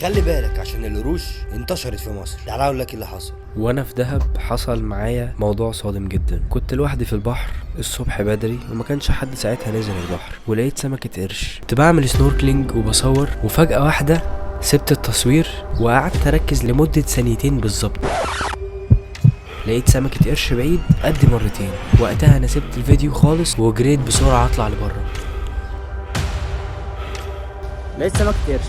خلي بالك عشان القروش انتشرت في مصر. تعال اقول لك اللي حصل. وانا في دهب حصل معايا موضوع صادم جدا. كنت لوحدي في البحر الصبح بدري وما كانش حد ساعتها نزل البحر، ولقيت سمكة قرش. كنت بعمل سنوركلينج وبصور، وفجأة واحدة سبت التصوير وقعدت اركز لمدة ثانيتين بالظبط. لقيت سمكة قرش بعيد قد مرتين. وقتها انا سبت الفيديو خالص وجريت بسرعة اطلع لبره. لقيت سمكة قرش.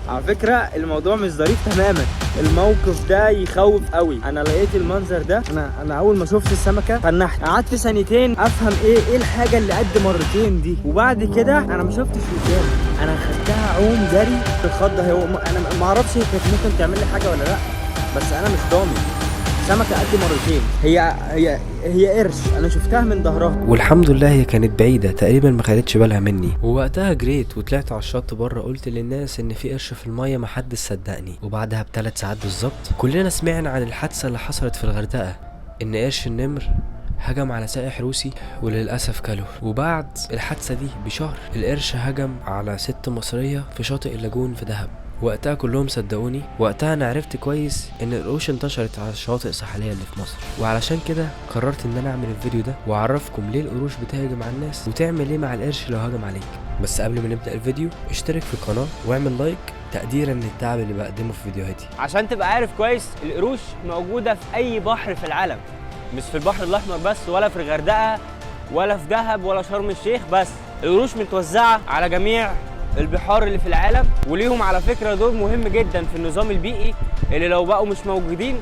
على فكرة الموضوع مش ظريف تماما، الموقف ده يخوف قوي. انا لقيت المنظر ده، انا اول ما شفت السمكة فنحت، قعدت ثانيتين افهم ايه الحاجة اللي قد مرتين دي، وبعد كده انا ما شفتش قدامي، انا خدتها عوم جري في الخضة. انا ما اعرفش هي كانت ممكن تعمل لي حاجة ولا لا، بس انا مش ضامن. سمكة قد مرتين، هي قرش، انا شفتها من ظهرها. والحمد لله هي كانت بعيدة تقريبا ما خدتش بالها مني. ووقتها جريت وطلعت على الشط بره، قلت للناس ان في قرش في المية، محدش صدقني. وبعدها ب3 ساعات بالظبط كلنا سمعنا عن الحادثة اللي حصلت في الغردقة، ان قرش النمر هجم على سائح روسي وللأسف كله. وبعد الحادثة دي بشهر القرش هجم على ست مصرية في شاطئ اللاجون في دهب. وقتها كلهم صدقوني. وقتها انا عرفت كويس ان القروش انتشرت على الشواطئ الساحليه اللي في مصر، وعلشان كده قررت ان انا اعمل الفيديو ده واعرفكم ليه القروش بتهاجم على الناس وتعمل ايه مع القرش لو هاجم عليك. بس قبل ما نبدا الفيديو اشترك في القناه واعمل لايك تقديرا للتعب اللي بقدمه في فيديوهاتي. عشان تبقى عارف كويس، القروش موجوده في اي بحر في العالم، مش في البحر الاحمر بس، ولا في الغردقه ولا في دهب ولا شرم الشيخ بس. القروش متوزعه على جميع البحار اللي في العالم، وليهم على فكرة دور مهم جدا في النظام البيئي اللي لو بقوا مش موجودين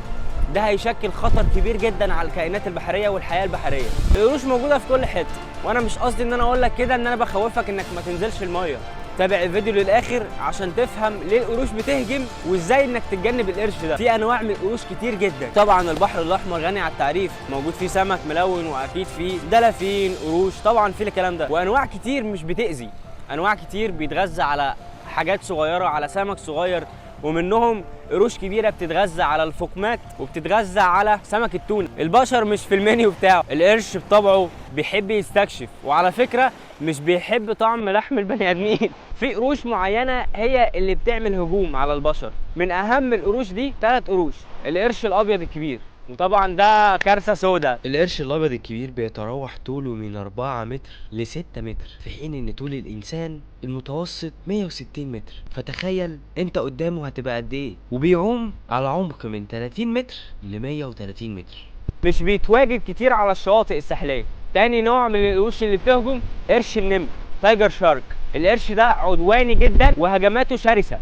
ده هيشكل خطر كبير جدا على الكائنات البحرية والحياة البحرية. القروش موجودة في كل حتة، وانا مش قصدي ان انا اقول لك كده ان انا بخوفك انك ما تنزلش المية. تابع الفيديو للاخر عشان تفهم ليه القروش بتهجم وازاي انك تتجنب القرش ده. في انواع من القروش كتير جدا. طبعا البحر الاحمر غني على التعريف، موجود فيه سمك ملون، واكيد فيه دلافين، قروش، طبعا فيه الكلام ده. وانواع كتير مش بتأذي، انواع كتير بيتغذى على حاجات صغيره، على سمك صغير، ومنهم قروش كبيره بتتغذى على الفقمات وبتتغذى على سمك التونه. البشر مش في المنيو بتاعه. القرش بطبعه بيحب يستكشف، وعلى فكره مش بيحب طعم لحم البني ادمين. في قروش معينه هي اللي بتعمل هجوم على البشر. من اهم القروش دي 3 قروش. القرش الابيض الكبير، وطبعا ده كارثه سودا. القرش الابيض الكبير بيتراوح طوله من 4 متر ل 6 متر، في حين ان طول الانسان المتوسط 160 متر. فتخيل انت قدامه هتبقى قد ايه. وبيعوم على عمق من 30 متر ل 130 متر. مش بيتواجد كتير على الشواطئ الساحليه. تاني نوع من القروش اللي بتهجم قرش النمر، تايجر شارك. القرش ده عدواني جدا وهجماته شرسه.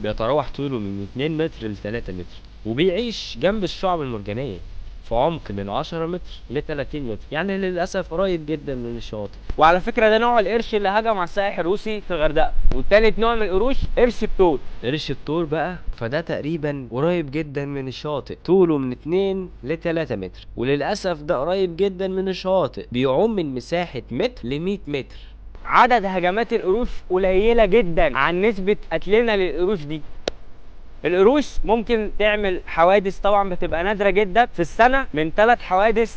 بيتراوح طوله من 2 متر ل 3 متر، وبيعيش جنب الشعب المرجانية في عمق من 10 متر ل 30 متر، يعني للأسف قريب جدا من الشواطئ. وعلى فكرة ده نوع القرش اللي هجم على السائح الروسي في الغردقة. والتالت نوع من القروش قرش الطور. قرش الطور بقى فده تقريبا قريب جدا من الشاطئ، طوله من 2 ل 3 متر، وللأسف ده قريب جدا من الشواطئ، بيعوم من مساحة متر ل 100 متر. عدد هجمات القروش قليلة جدا عن نسبة قتلنا للقروش دي. القروش ممكن تعمل حوادث، طبعا بتبقى نادرة جدا في السنة، من 3 حوادث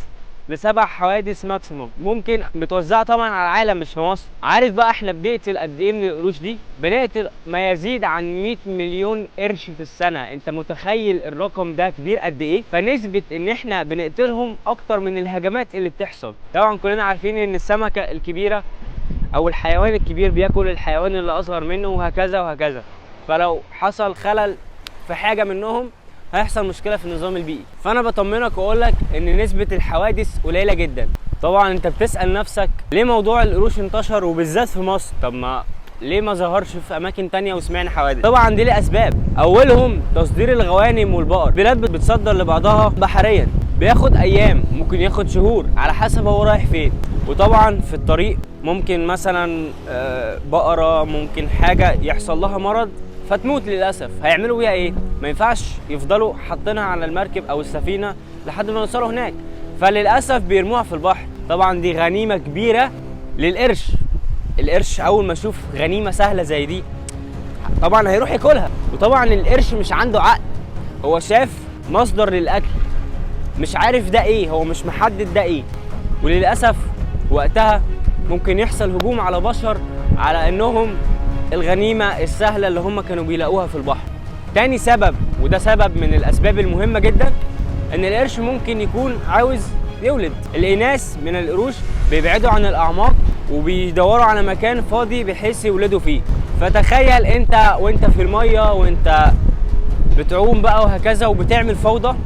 ل7 حوادث ماكسيموم. ممكن متوزعة طبعا على العالم مش في مصر. عارف بقى احنا بنقتل قد ايه من القروش دي؟ بنقتل ما يزيد عن 100 مليون قرش في السنة. انت متخيل الرقم ده كبير قد ايه؟ فنسبة ان احنا بنقتلهم اكتر من الهجمات اللي بتحصل. طبعا كلنا عارفين ان السمكة الكبيرة او الحيوان الكبير بياكل الحيوان اللي اصغر منه، وهكذا وهكذا. فلو حصل خلل في حاجه منهم هيحصل مشكله في النظام البيئي. فانا بطمنك واقول لك ان نسبه الحوادث قليله جدا. طبعا انت بتسال نفسك ليه موضوع القروش انتشر وبالذات في مصر؟ طب ما ليه ما ظهرش في اماكن تانية وسمعنا حوادث؟ طبعا دي ليه اسباب. اولهم تصدير الغوانم والبقر. بلاد بتصدر لبعضها بحريا، بياخد ايام، ممكن ياخد شهور على حسب هو رايح فين. وطبعا في الطريق ممكن مثلا بقره، ممكن حاجه يحصل لها مرض فتموت للاسف. هيعملوا بيها ايه؟ ما ينفعش يفضلوا حاطينها على المركب او السفينه لحد ما يوصلوا هناك، فللاسف بيرموها في البحر. طبعا دي غنيمه كبيره للقرش. القرش اول ما يشوف غنيمه سهله زي دي طبعا هيروح ياكلها. وطبعا القرش مش عنده عقل، هو شاف مصدر للاكل مش عارف ده ايه، هو مش محدد ده ايه. وللاسف وقتها ممكن يحصل هجوم على بشر على انهم الغنيمه السهله اللي هم كانوا بيلاقوها في البحر. تاني سبب، وده سبب من الاسباب المهمه جدا، ان القرش ممكن يكون عاوز يولد. الاناث من القروش بيبعدوا عن الاعماق وبيدوروا على مكان فاضي بحيث يولدوا فيه. فتخيل انت وانت في الميه وانت بتعوم بقى وهكذا وبتعمل فوضى،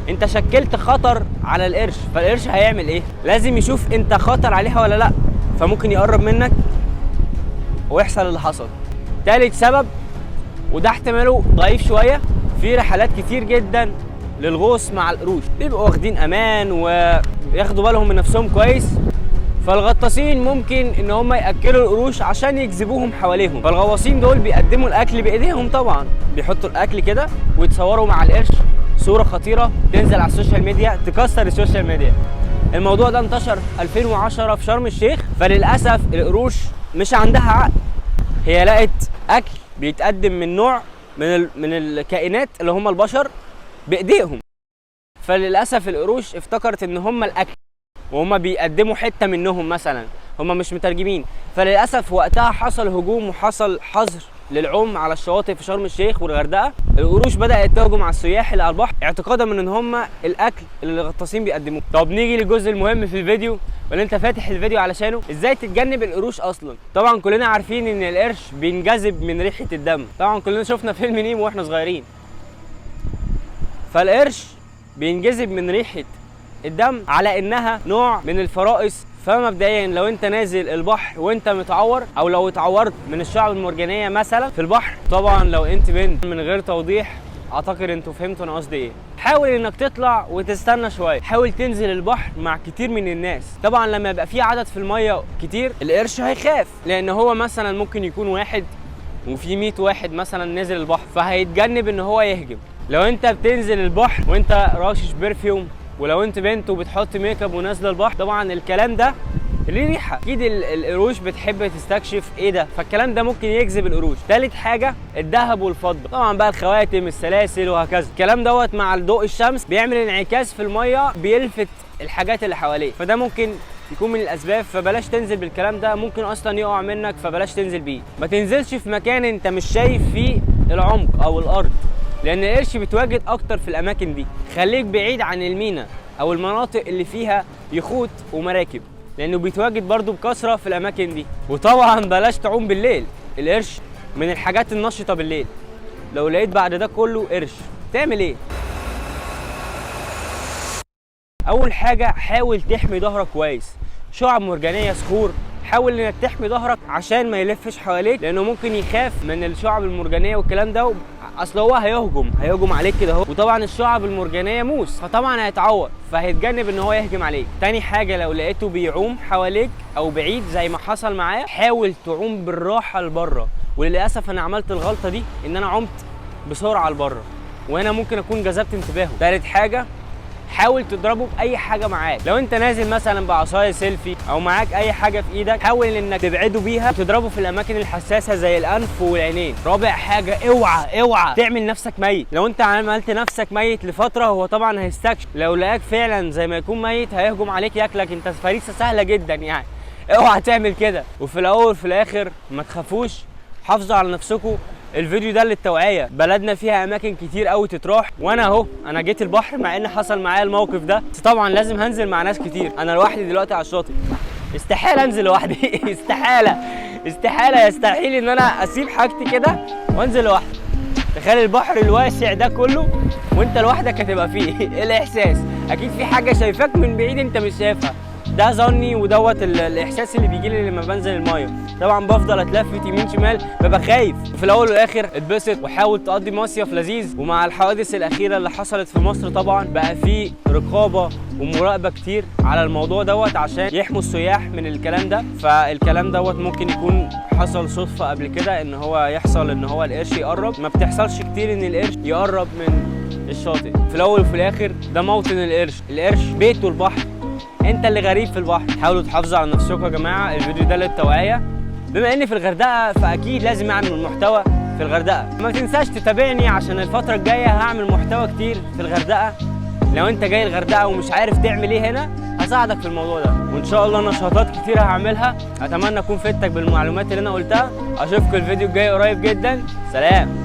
انت شكلت خطر على القرش. فالقرش هيعمل ايه؟ لازم يشوف انت خطر عليها ولا لا، فممكن يقرب منك ويحصل اللي حصل. تالت سبب، وده احتماله ضعيف شويه، في رحلات كتير جدا للغوص مع القروش، بيبقوا واخدين امان وياخدوا بالهم من نفسهم كويس. فالغطاسين ممكن ان هم ياكلوا القروش عشان يجذبوهم حواليهم. فالغواصين دول بيقدموا الاكل بايديهم، طبعا بيحطوا الاكل كده ويتصوروا مع القرش صوره خطيره تنزل على السوشيال ميديا تكسر السوشيال ميديا. الموضوع ده انتشر 2010 في شرم الشيخ. فللاسف القروش مش عندها عقل، هي لقت اكل بيتقدم من نوع من الكائنات اللي هم البشر بايديهم. فللاسف القروش افتكرت ان هم الاكل وهم بيقدموا حته منهم مثلا، هم مش مترجمين. فللاسف وقتها حصل هجوم وحصل حظر للعوم على الشواطئ في شرم الشيخ والغردقه. القروش بدات تهجم على السياح اللي على البحر اعتقادا من ان هم الاكل اللي الغطاسين بيقدموه. طب نيجي للجزء المهم في الفيديو واللي انت فاتح الفيديو علشانه، ازاي تتجنب القروش اصلا. طبعا كلنا عارفين ان القرش بينجذب من ريحه الدم، طبعا كلنا شفنا فيلم نيمو واحنا صغيرين. فالقرش بينجذب من ريحه الدم على انها نوع من الفرائس. فمبدئيا لو انت نازل البحر وانت متعور او لو اتعورت من الشعب المرجانيه مثلا في البحر، طبعا لو انت بنت من غير توضيح اعتقد انتوا فهمتوا انا قصدي ايه، حاول انك تطلع وتستنى شويه، حاول تنزل البحر مع كتير من الناس. طبعا لما يبقى في عدد في الميه كتير القرش هيخاف، لان هو مثلا ممكن يكون واحد وفي 100 واحد مثلا نازل البحر، فهيتجنب ان هو يهجم. لو انت بتنزل البحر وانت راشش برفيوم، ولو انت بنت وبتحط ميك اب ونازله البحر، طبعا الكلام ده ليه ريحه، اكيد القروش بتحب تستكشف ايه ده، فالكلام ده ممكن يجذب القروش. ثالث حاجه الذهب والفضه، طبعا بقى الخواتم السلاسل وهكذا. الكلام دوت مع ضوء الشمس بيعمل انعكاس في الميه بيلفت الحاجات اللي حواليه، فده ممكن يكون من الاسباب. فبلاش تنزل بالكلام ده، ممكن اصلا يقع منك، فبلاش تنزل بيه. ما تنزلش في مكان انت مش شايف فيه العمق او الارض، لان القرش بيتواجد اكتر في الاماكن دي. خليك بعيد عن المينا او المناطق اللي فيها يخوت ومراكب، لانه بيتواجد برضو بكثره في الاماكن دي. وطبعا بلاش تعوم بالليل، القرش من الحاجات النشطه بالليل. لو لقيت بعد ده كله قرش تعمل ايه؟ اول حاجه حاول تحمي ظهرك كويس، شعب مرجانيه، صخور، حاول انك تحمي ظهرك عشان ما يلفش حواليك، لانه ممكن يخاف من الشعب المرجانيه والكلام ده، اصل هو هيهجم عليك كده اهو. وطبعا الشعب المرجانيه موس، فطبعا هيتعور، فهيتجنب ان هو يهجم عليك. تاني حاجه لو لقيته بيعوم حواليك او بعيد زي ما حصل معايا، حاول تعوم بالراحه لبره. وللاسف انا عملت الغلطه دي ان انا عمت بسرعه لبره، وهنا ممكن اكون جذبت انتباهه. تالت حاجه حاول تضربه باي حاجه معاك. لو انت نازل مثلا بعصايه سيلفي او معاك اي حاجه في ايدك، حاول انك تبعده بيها وتضربه في الاماكن الحساسه زي الانف والعينين. رابع حاجه اوعى تعمل نفسك ميت. لو انت عملت نفسك ميت لفتره، هو طبعا هيستكشف، لو لقاك فعلا زي ما يكون ميت هيهجم عليك ياكلك. انت فريسه سهله جدا يعني، اوعى تعمل كده. وفي الاول وفي الاخر ما تخافوش، حافظوا على نفسكم. الفيديو ده للتوعيه، بلدنا فيها اماكن كتير قوي تتراح، وانا اهو انا جيت البحر مع ان حصل معايا الموقف ده، بس طبعا لازم هنزل مع ناس كتير. انا لوحدي دلوقتي على الشاطئ، استحاله انزل لوحدي استحاله يستحيل ان انا اسيب حاجتي كده وانزل لوحدي. تخيل البحر الواسع ده كله وانت لوحدك هتبقى فيه ايه الاحساس؟ اكيد في حاجه شايفاك من بعيد انت مش شايفها، ده ظني ودوت الاحساس اللي بيجي لي لما بنزل المايه. طبعا بفضل اتلفت يمين شمال، ببقى خايف. في الاول والاخر اتبسط وحاول تقضي مصيف لذيذ. ومع الحوادث الاخيره اللي حصلت في مصر طبعا بقى في رقابه ومراقبه كتير على الموضوع دوت عشان يحموا السياح من الكلام ده. فالكلام دوت ممكن يكون حصل صدفه قبل كده ان هو يحصل ان هو القرش يقرب، ما بتحصلش كتير ان القرش يقرب من الشاطئ. في الاول وفي الاخر ده موطن القرش بيته البحر، انت اللي غريب في البحر. حاولوا تحافظوا على نفسكم يا جماعه. الفيديو ده للتوعيه، بما اني في الغردقه فاكيد لازم اعمل محتوى في الغردقه. ما تنساش تتابعني عشان الفتره الجايه هعمل محتوى كتير في الغردقه. لو انت جاي الغردقه ومش عارف تعمل ايه هنا، هساعدك في الموضوع ده، وان شاء الله نشاطات كتير هعملها. اتمنى اكون فدتك بالمعلومات اللي انا قلتها. اشوفكم الفيديو الجاي قريب جدا. سلام.